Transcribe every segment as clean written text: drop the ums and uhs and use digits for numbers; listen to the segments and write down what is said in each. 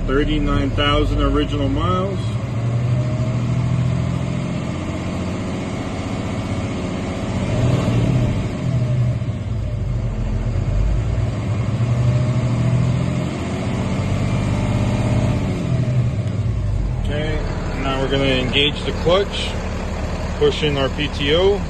39,000 original miles. Okay, now we're going to engage the clutch, push in our PTO.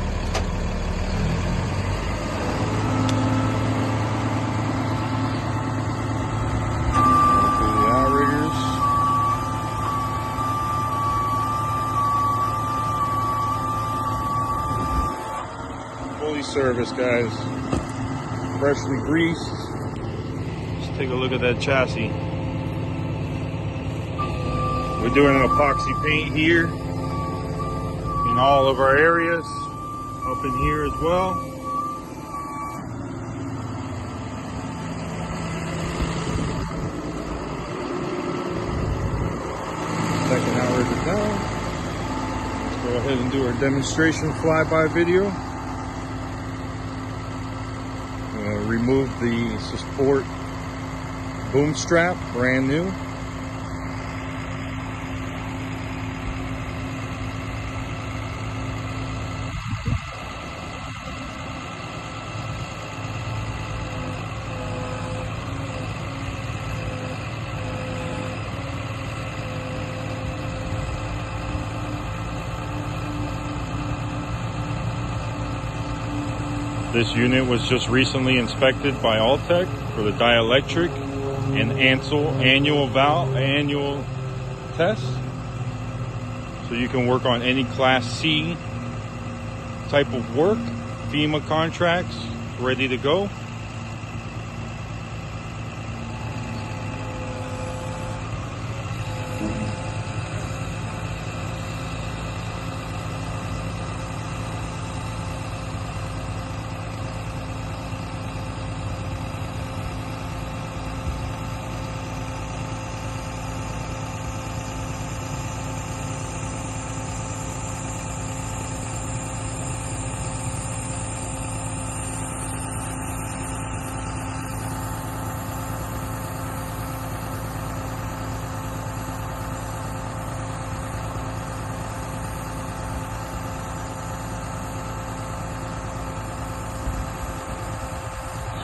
Fully serviced, guys. Freshly greased. Just take a look at that chassis. We're doing an epoxy paint here in all of our areas, up in here as well. Second hour is down. Let's go ahead and do our demonstration flyby video. Remove the support boom strap, brand new. This unit was just recently inspected by Alltech for the Dielectric and ANSAL annual test. So you can work on any Class C type of work, FEMA contracts, ready to go.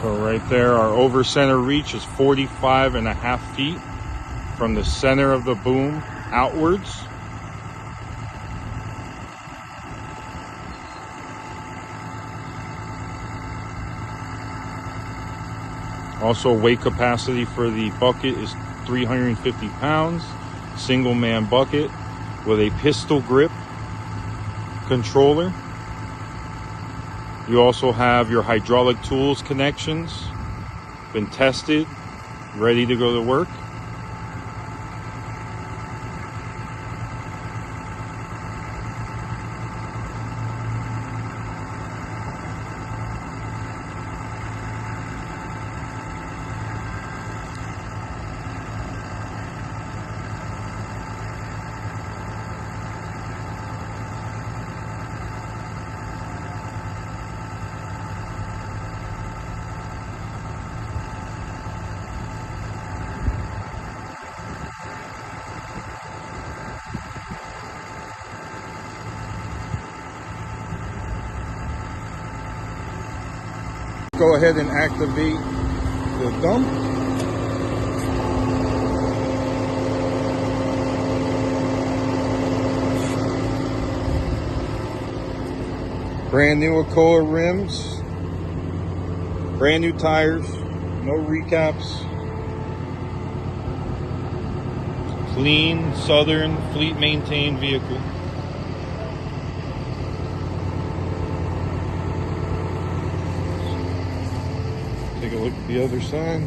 So right there, our over center reach is 45.5 feet from the center of the boom outwards. Also, weight capacity for the bucket is 350 pounds, single man bucket with a pistol grip controller. You also have your hydraulic tools connections, been tested, ready to go to work. Go ahead and activate the dump. Brand new ALCOA rims, brand new tires, no recaps. Clean, Southern, fleet maintained vehicle. Take a look at the other side.